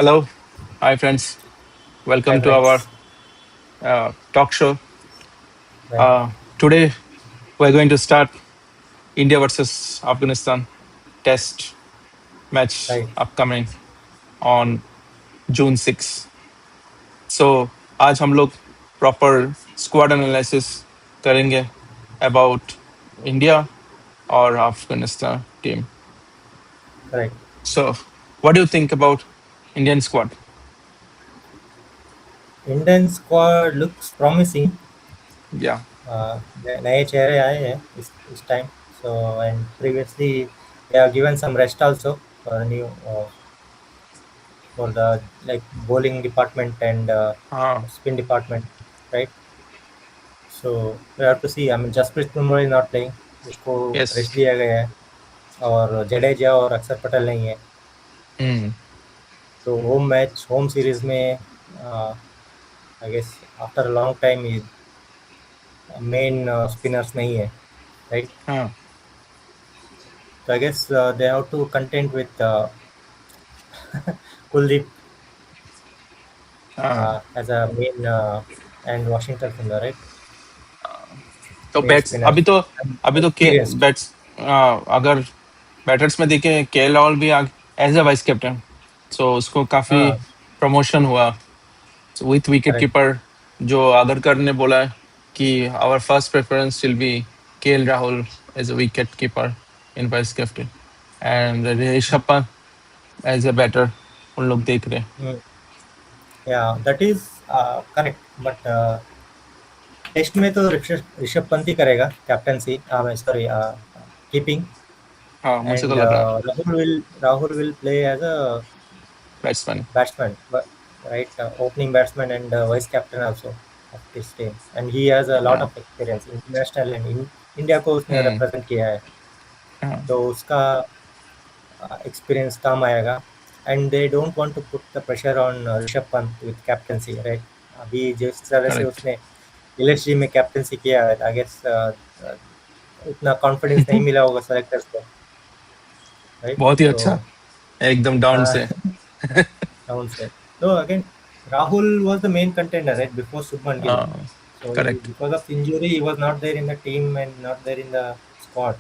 Hello, hi friends. Hi Welcome to our friends. talk show. Right, Today we're going to start India versus Afghanistan Test match right. upcoming on June 6. So आज हम लोग proper squad analysis करेंगे about India or Afghanistan team. Correct. So what do you think about Indian squad? Indian squad looks promising. Yeah. नए चेहरे आए हैं इस time. So and previously they have given some rest also for new for the like bowling department and हाँ. spin department, right? So we have to see. I mean, Jasprit Bumrah is not playing. उसको rest Yes. दिया गया है और जडेजा और अक्षर पटेल नहीं है. Mm. तो होम सीरीज में I guess after a long time main spinners नहीं है, राइट? हाँ. So I guess they have to contend with Kuldeep हाँ. as a main and Washington Sundar, right? तो Main बैट्स spinner. And अभी तो के experienced. Bats अगर batters में देखें केएल राहुल भी एज ए वाइस कैप्टन, सो उसको काफी हाँ, प्रमोशन हुआ विथ विकेट correct. कीपर. जो आगरकर ने बोला है कि our first preference will be KL Rahul as a wicket keeper in vice captain and Rishabh Pant as a batter. उन लोग देख रहे हैं. Mm. Yeah, that is correct. But test में तो ऋषभ पंत ही करेगा कैप्टनसी. Sorry, keeping. हाँ, मुझे तो And लग रहा है Rahul will play as a batsman. batsman, right? Opening batsman and vice captain also of this team. And he has a lot हाँ. of experience international and in India को उसने हम्म. Represent किया है. हाँ. तो उसका एक्सपीरियंस काम आएगा. And they don't want to put the pressure on Rishabh Pant with captaincy, right? अभी जिस तरह से करेक्ट. उसने एलएसजी में कैप्टनसी किया है, आई गेस उतना कॉन्फिडेंस नहीं मिला होगा सेलेक्टर्स को, राइट? बहुत ही तो अच्छा, एकदम डाउन से. डाउन से. तो again Rahul was the main contender, right, before Shubman Gill. So correct. because of injury, he was not there in the team and not there in the squad.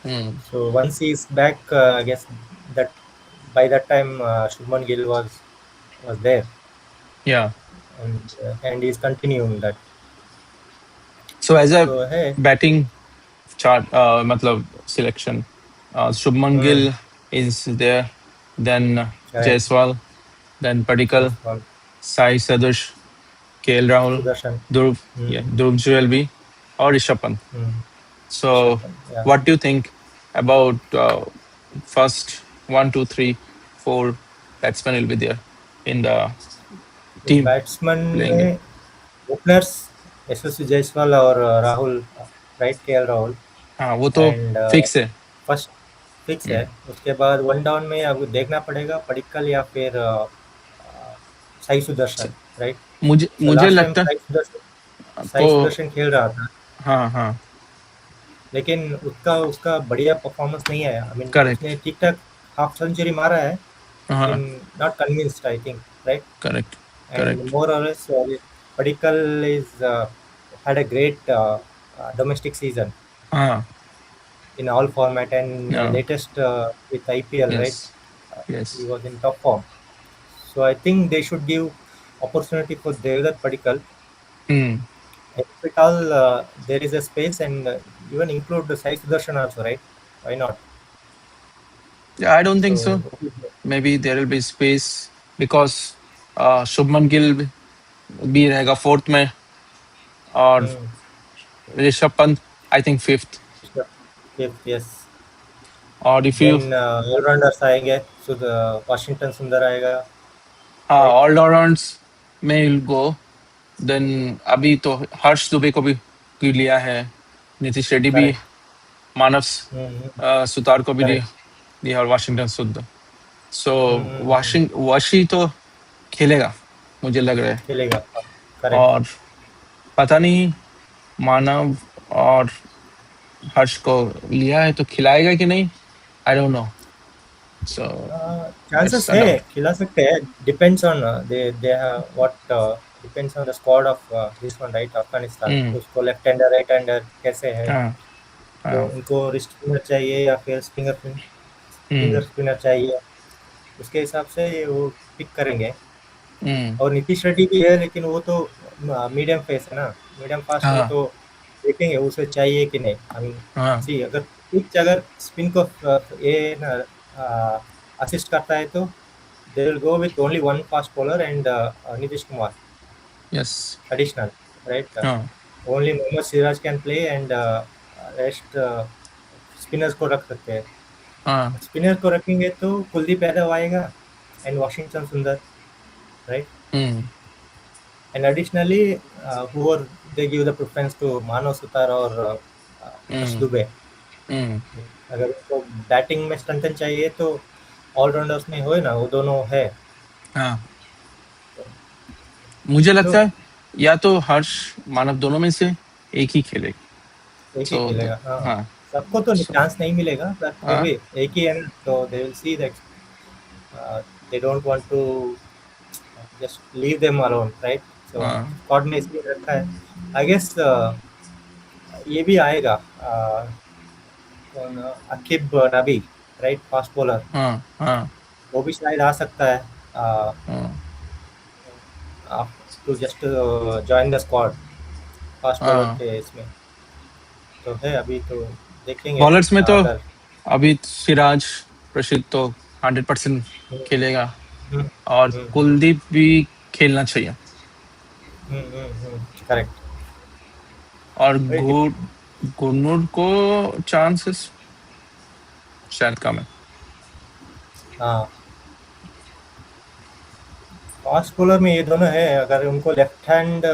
Hmm. So once he's back, I guess that by that time Shubman Gill was there, या. and he's continuing that. So as a So hey, batting chart मतलब selection, Shubman hmm, Gill is there, then right, Jaiswal, then Padikkal, that's all. Sai Sadush, KL Rahul, Sudarshan, Dhruv, hmm, yeah, Dhruv Jewelby, or Rishabh Pant. hmm, So, Rishabh Pant, yeah. what do you think about first one, two, three, four batsmen will be there in the तो team batsman playing it? में openers यशस्वी जायसवाल और Rahul, right? KL Rahul. हाँ, वो तो and fix है. First fix है. हम्म. उसके बाद वन डाउन में अब देखना पड़ेगा पडिक्कल या फिर साई सुदर्शन, राइट? मुझे सो मुझे लास्ट टाइम लगता साई को. सुदर्शन खेल रहा था, हाँ, हाँ. लेकिन उसका उसका बढ़िया परफॉर्मेंस नहीं है. I mean correct. उसने ठीक ठाक हाफ सेंचुरी मारा है, हाँ. लेकिन not convinced, I think, right? Correct. And correct. more or less, Padikkal is had a great domestic season हाँ. in all format and Yeah. latest with IPL, right? Yes. He Yes. was in top form. So I think they should give opportunity for Devdutt Padikkal. Hmm. If at all there is a space, and even include the Sai Sudarshan also, right? Why not? Yeah, I don't think So so. Maybe there will be space because Shubman Gill भी रहेगा fourth में और hmm, Rishabh Pant I think fifth. yes. और if you. Then all-rounders आएंगे. So the Washington Sundar आएगा, हाँ, right? All rounders में will go. Then अभी तो हर्ष दुबे को भी लिया है. नीतीश रेड्डी भी. Correct. मानव Hmm. सुतार को भी Correct. लिया और वाशिंगटन सुंदर. सो Hmm. वशी तो खेलेगा मुझे लग रहा है. खेलेगा. करेक्ट. और पता नहीं मानव और हर्ष को लिया है तो खिलाएगा कि नहीं, आई don't no. So it's chances है, allowed. खिला सकते हैं, depends on they what, depends on the squad of this one right, Afghanistan. Mm. उसको लेफ्ट हैंडर राइट हैंडर कैसे है, हाँ तो हाँ. उनको रिस्ट स्पिनर चाहिए या फिर Mm. फिंगर स्पिनर चाहिए, उसके हिसाब से वो पिक करेंगे। Mm. और नीतीश रेड्डी भी है, लेकिन वो तो मीडियम फेस है ना, मीडियम फास्ट, वो हाँ तो देखेंगे उसे चाहिए कि नहीं। आई मीन हाँ. सी, अगर पिच अगर स्पिन को ये ना असिस्ट करता है तो they will go with only one fast bowler and Nitish Kumar Yes. additional, right? हाँ Only Mohammad Siraj can play and rest spinners को रख सकते हैं। हाँ. स्पिनर को रखेंगे तो कुलदीप यादव आएगा एंड वॉशिंगटन सुंदर, right? Mm. And additionally whoever they give the preference to मानव सुतार और हर्ष Mm. दुबे। Mm. अगर उनको बैटिंग में स्ट्रेंथन चाहिए तो ऑलराउंडर्स में हो ना, वो दोनों है। हाँ. मुझे तो लगता है या तो हर्ष मानव दोनों में से एक ही खेलेगा. एक ही So खेलेगा, हाँ। हाँ. सबको तो So चांस नहीं मिलेगा, बट फिर हाँ. भी एक ही है ना, तो they will see that they don't want to just leave them alone, right? So हाँ. स्क्वाड में इसलिए रखा है। आई गेस ये भी आएगा, कौन, अकीब नबी, राइट, फास्ट बॉलर, हाँ. हाँ. वो भी शायद आ सकता है हाँ. To just join the squad fast bowler हाँ. के इसमें। तो है अभी, तो देखेंगे बॉलर्स में तो अगर अभी सिराज प्रसिद्ध तो 100% खेलेगा और कुलदीप भी खेलना चाहिए. करेक्ट। और गुरनूर को चांसेस शायद कम है. हाँ, फास्ट बॉलर में ये दोनों है, अगर उनको लेफ्ट हैंड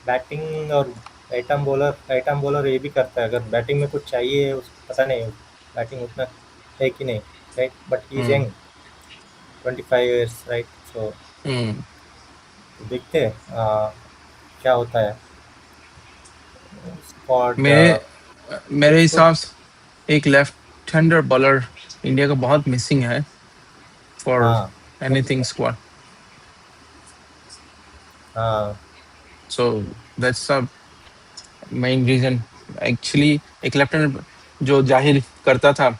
बैटिंग और राइट आर्म बॉलर ये भी करता है, अगर बैटिंग में कुछ चाहिए पता नहीं बैटिंग उतना है कि नहीं, right? But he is young, 25 years, right? So hmm. देखते हैं क्या होता है। स्क्वाड मेरे हिसाब से एक लेफ्ट हैंडर बॉलर इंडिया का बहुत मिसिंग है फॉर हाँ एनीथिंग स्क्वाड. हाँ So that's the main reason. Actually, एक लेफ्ट हैंडर जो जाहिर करता था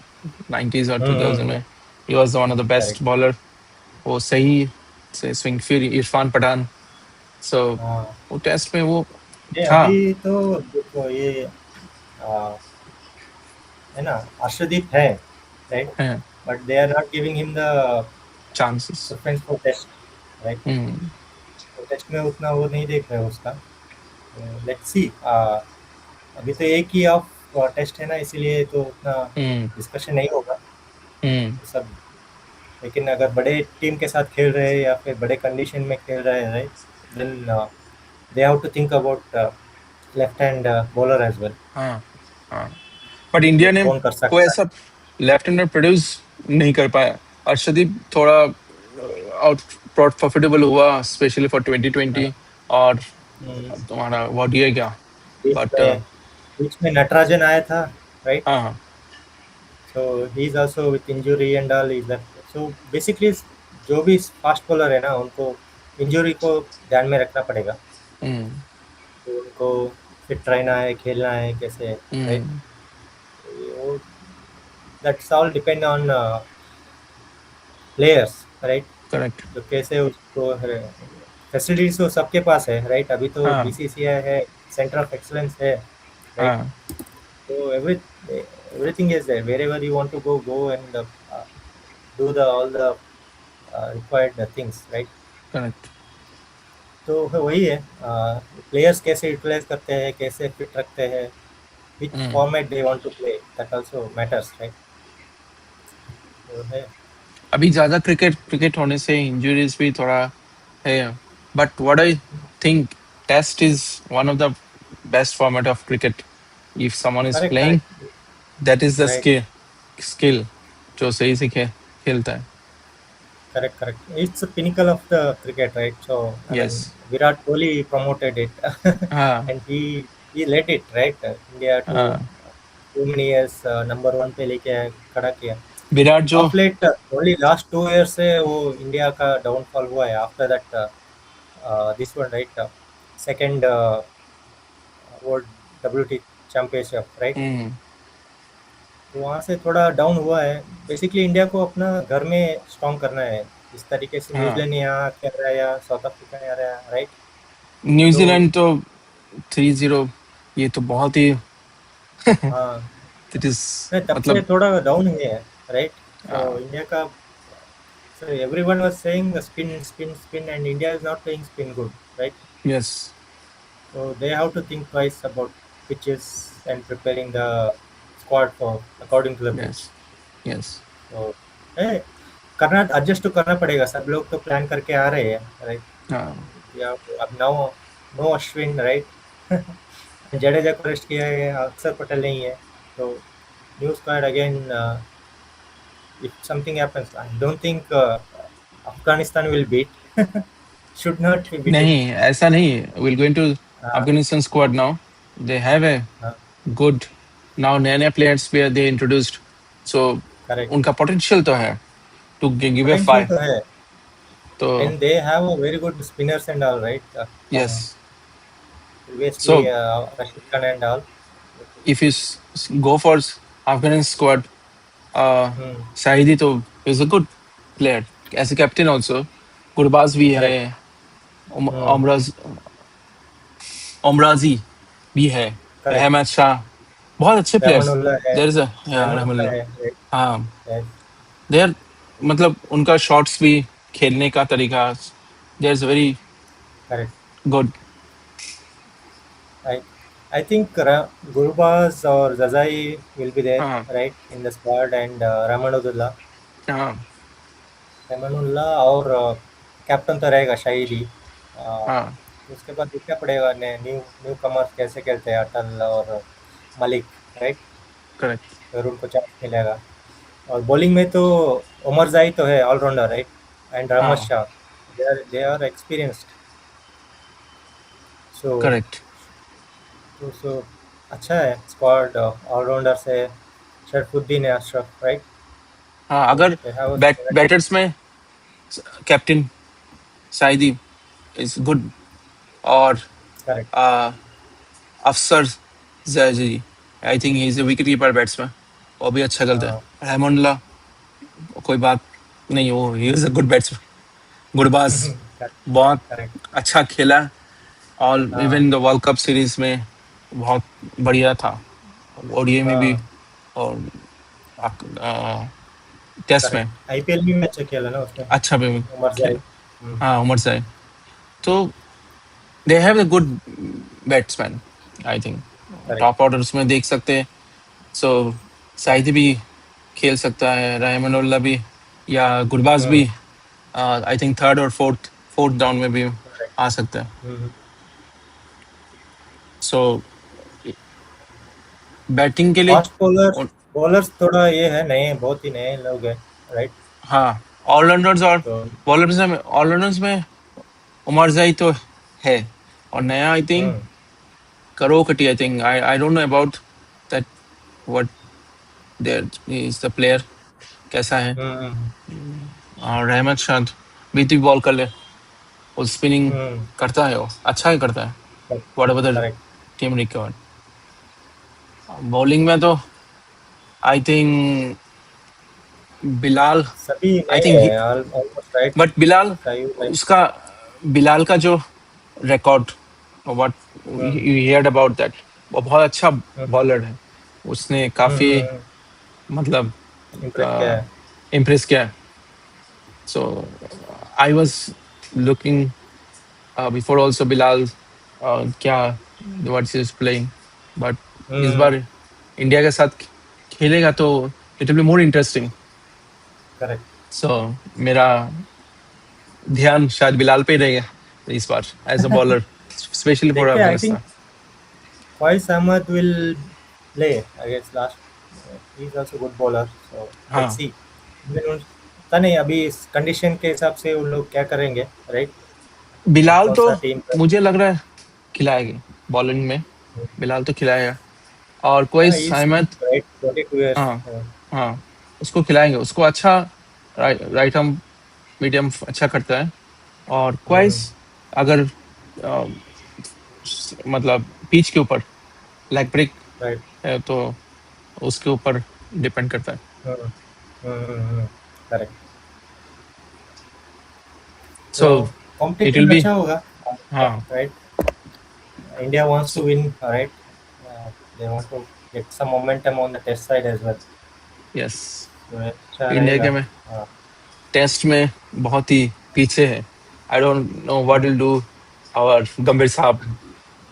90s और 2000 में, he was one of the best correct. bowler. वो सही से स्विंग, फिर इरफान पठान. So हाँ, वो टेस्ट में वो ये था. अभी तो देखो ये है ना, अर्शदीप है, राइट? है but they are not giving him the chances. Preference for test, right? Hmm. तो टेस्ट में उतना वो नहीं देख रहे उसका। लेट्स सी, अभी तो एक ही ऑफ टेस्ट है ना, इसीलिए तो उतना हम्म. डिस्कशन नहीं होगा हम्म. सब। लेकिन अगर बड़े टीम के साथ खेल रहे हैं या फिर बड़े कंडीशन में खेल रहे हैं, right, then they have to think about left hand bowler as well. हाँ हाँ. बट इंडिया ने कौन कर कोई सकता है? ऐसा लेफ्ट हैंडर प्रोड्यूस नहीं कर पाया. अर्शदीप थोड़ा आउट प्रॉफिटेबल हुआ स्पेशली फॉर 2020 और तुम्हारा व्हाट ये क्या. बट बीच में नटराजन आया था, राइट? हाँ. So he is also with injury and all is that. So basically जो भी फास्ट बॉलर है ना, उनको इंजरी को ध्यान में रखना पड़ेगा। हम्म. तो उनको फिट रहना है, खेलना है कैसे, right? Hmm. That's all depend on players, right? Correct. तो कैसे उसको फैसिलिटीज तो सबके पास है, राइट? अभी तो हाँ बीसीसीआई है, सेंटर ऑफ एक्सलेंस है, राइट? हाँ. So everything is there. Wherever you want to go and do the all the required things, right? Correct. तो वही है, प्लेयर्स कैसे यूटिलाइज करते हैं, कैसे फिट रखते हैं, which format they want to play, that also matters, right? तो है। अभी ज्यादा क्रिकेट होने से इंजरीज भी थोड़ा है. But what I think test is one of the best format of cricket. If someone is Correct, playing, that is the right, skill जो सही से खेलता है. correct. It's a pinnacle of the cricket, right? So I mean, Yes. Virat Kohli promoted it, हाँ and he led it, right? India to हाँ. too many years number one पे लेके खड़ा किया। विराट जो of late only last 2 years से वो India का डाउनफॉल हुआ है. After that this one right, second world WT championship right. Hmm, तो वहाँ से थोड़ा डाउन हुआ है. बेसिकली इंडिया को अपना घर में स्ट्रॉन्ग करना है. इस तरीके से हाँ न्यूजीलैंड यहाँ खेल रहा है या साउथ अफ्रीका यहाँ रहा है राइट. तो न्यूजीलैंड तो 3-0, ये तो बहुत ही हाँ, इट इज नहीं तब से मतलब थोड़ा डाउन ही है राइट. हाँ, सो इंडिया का, so everyone was saying spin, spin, spin, and India is not playing spin good, right? Yes So they have to think twice about pitches and preparing the squad for according to the yes pitch. Yes So eh, करना adjust तो करना पड़ेगा. सब लोग तो plan करके आ रहे हैं राइट. हाँ या अब no no Ashwin right. Jadeja को रेस्ट किया है, अक्षर पटेल नहीं है. तो new squad again. If something happens, I don't think Afghanistan will beat. Should not be beaten. नहीं ऐसा नहीं, will going to Uh, Afghanistan squad now, they have a uh, good now, नए नए प्लेयर्स भी दे इंट्रोड्यूस्ड, सो correct. उनका potential तो है to give a Potential fight, तो है. तो And they have a very good spinners and all, right? Yes. Previously, So Rashid Khan and all. if you go for Afghan squad, Hmm. Saidi तो is a good player as a captain also. Gurbaz भी Correct. है, Hmm. Omraj ओमराजी भी है, Correct. Ahmad Shah, बहुत अच्छे players. Rahmanullah है. There is a Rahmanullah Rahmanullah. है. Right. हाँ Yes. देयर, मतलब उनका शॉट्स भी, खेलने का तरीका, there is very Correct. Good. I I think Gurbaz or Zazai will be there, हाँ right, in the squad, and Rahmanullah. हाँ रहमानुल्लाह और कैप्टन तो रहेगा शाहिद ही. अ, हाँ उसके बाद देखना पड़ेगा न्यू न्यू कमर्स कैसे खेलते हैं, अटल और मलिक राइट. करेक्ट. फिर उनको चांस मिलेगा. और बॉलिंग में तो उमर जाई तो है ऑलराउंडर राइट. एंड रहमत हाँ Shah, they are experienced. So correct. So अच्छा है स्क्वाड. ऑलराउंडर से शरफुद्दीन है, अशरफ राइट. हाँ तो अगर दे हैव बैटर्स में कैप्टन साइदी इज गुड, और करेक्ट. अफसर jazzy, I think he is a wicket keeper batsman, वो भी अच्छा खेलता है. रहमानुल्लाह कोई बात नहीं, वो he is a good batsman. Gurbaz बहुत करेक्ट. अच्छा खेला, और हाँ even the world cup series में बहुत बढ़िया था, ओडीआई में भी हाँ और टेस्ट में करेक्ट. IPL में भी अच्छा खेला ना उसने, अच्छा भी उमर जाई. खेला. हाँ उमर साहब, तो they have a good batsman I think. Correct. Top orders में देख सकते हैं, सो साइदी भी खेल सकता है, रहमानुल्लाह भी, या गुरबाज भी आई थिंक थर्ड और फोर्थ फोर्थ डाउन में भी करेक्ट. आ सकता है. सो बैटिंग के लिए फास्ट बॉलर्स थोड़ा ये है, नए बहुत ही नए लोग हैं राइट. हाँ ऑलराउंडर्स और तो ऑलराउंडर्स में उमर जाई तो है, और नया आई थिंक हम्म, करोकटी, I think I don't know about that what there is the player, कैसा है. और रहमत शाह भी तो बॉल कर ले, वो स्पिनिंग करता है, वो अच्छा ही करता है, what ever the correct. Team required. Bowling में तो आई थिंक बिलाल, सभी आई नए थिंक, हैं ऑलमोस्ट राइट. बट बिलाल, उसका बिलाल का जो record, what you heard about that, वो बहुत अच्छा बॉलर है, उसने काफी मतलब इम्प्रेस किया है. इम्प्रेस किया. So I was looking before also Bilal, क्या व्हाट इज प्लेइंग, बट इस बार इंडिया के साथ खेलेगा तो it will be more interesting. Correct. So मेरा ध्यान शायद बिलाल पे ही रहेगा इस बार as a bowler, specially for देखते हैं. I think Afghanistan. Faiz Ahmad will play against last. He's also good bowler. So हाँ let's see. पता नहीं अभी इस कंडीशन के हिसाब से उन लोग क्या करेंगे राइट. बिलाल कौन तो सा टीम का. मुझे लग रहा है खिलाएगा बॉलिंग में, बिलाल तो खिलाएगा. और कोई हाँ, he's अहमद, right, 22 years. हाँ हाँ उसको खिलाएंगे, उसको अच्छा राइट आर्म मीडियम अच्छा करता है। और क्वाइस अगर मतलब पिच के ऊपर लेग ब्रेक राइट। है तो उसके ऊपर डिपेंड करता है। करेक्ट। सो तो इट विल कंपटीशन बी, अच्छा होगा, हाँ right. India wants to so win, right? They want to get some momentum on the test side as well. Yes, तो अच्छा इंडिया के रहेगा। में हाँ, टेस्ट में बहुत ही पीछे है। I don't know what hmm, will do our Gambhir sahab,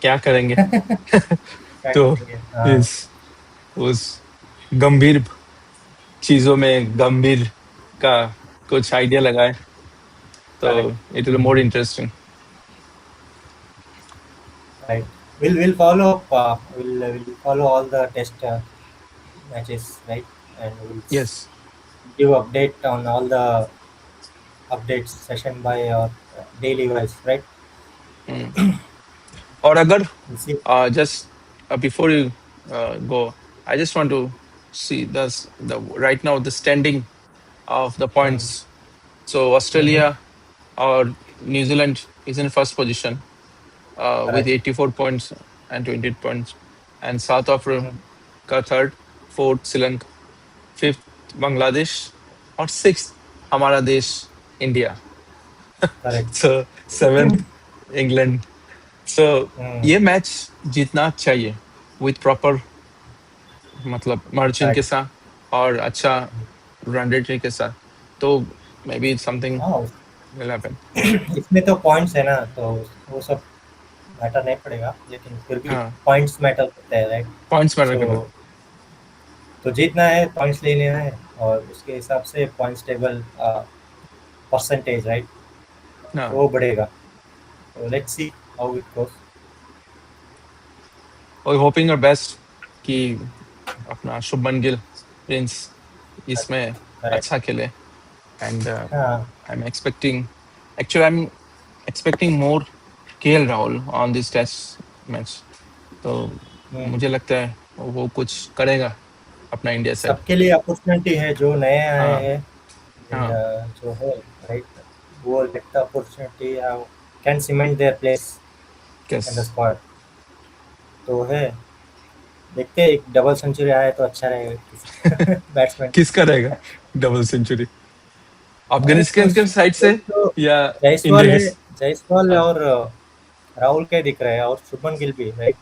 क्या करेंगे। क्या तो करेंगे? हाँ, इस उस गंभीर चीजों में गंभीर का कुछ आइडिया लगाए तो it will more correct. Interesting. Right. We'll follow up. We'll follow all the test matches, right? And we'll yes. give update on all the updates session by or daily wise, right? और अगर We'll see. just before you go, I just want to see the right now the standing of the Mm-hmm. points. So Mm-hmm. Australia or New Zealand is in first position with Correct. 84 points and 28 points, and South Africa Mm-hmm. third, fourth Sri Lanka, fifth Bangladesh, और sixth हमारा देश India. Correct. So seventh England. So Mm. ये match जीतना चाहिए with proper मतलब margin के Correct. साथ और अच्छा रन रेट के साथ, तो मे बी समथिंग हाँ, विल हैपन। इसमें तो पॉइंट्स है ना, तो वो सब मैटर नहीं पड़ेगा, लेकिन फिर भी हाँ, पॉइंट्स मैटर करते हैं, राइट। पॉइंट्स मैटर सो करता तो जीतना है, पॉइंट्स लेने हैं, और उसके हिसाब से पॉइंट्स टेबल परसेंटेज, राइट, है। तो हाँ, वो बढ़ेगा। तो let's see how it goes. और होपिंग और बेस्ट कि अपना शुभमन गिल प्रिंस इसमें करेक्ट। अच्छा खेले। एंड हाँ। I am expecting, actually I am expecting more KL Rahul on this test match. तो हम्म, मुझे लगता है वो कुछ करेगा अपना इंडिया साइड। सबके लिए अपॉर्चुनिटी है, जो नए आए हाँ हैं एंड हाँ जो है, राइट, वो get the opportunity, can cement their place yes. In the squad. तो है, देखते हैं, एक डबल सेंचुरी आए तो अच्छा रहेगा बैट्समैन। किसका रहेगा डबल सेंचुरी, अरे अफगानिस्तान कुछ के साइड से एक तो या जायसवाल इंडिया है, के जायसवाल हाँ और राहुल के दिख रहे हैं, और शुभमन गिल भी, राइट।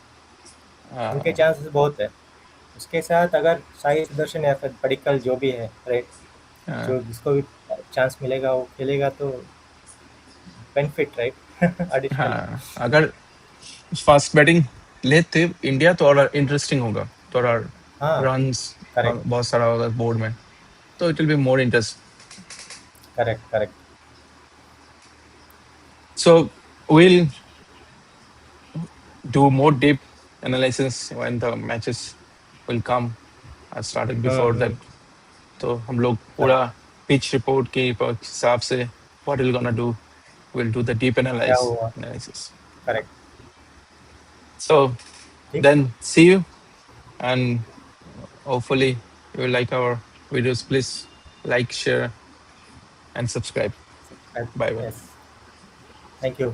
उनके हाँ चांसेस बहुत है। उसके साथ अगर साई सुदर्शन या फिर पडिक्कल जो भी है, राइट, हाँ जो जिसको भी चांस मिलेगा वो खेलेगा, तो बेनिफिट, राइट, एडिशनल। हाँ, अगर फास्ट बैटिंग लेते इंडिया तो और इंटरेस्टिंग होगा, थोड़ा हाँ, रन्स करेक्ट। बहुत सारा होगा बोर्ड में, तो it will be more interest. Correct. Correct. So we'll do more deep analysis when the matches will come. I started before that, तो हम लोग पूरा करेक्ट। पिच रिपोर्ट के हिसाब से what we're gonna do, we'll do the deep क्या हुआ? analysis. Correct. So ठीक। then see you, and hopefully you will like our videos. Please like, share, and subscribe. Bye bye. Yes, thank you.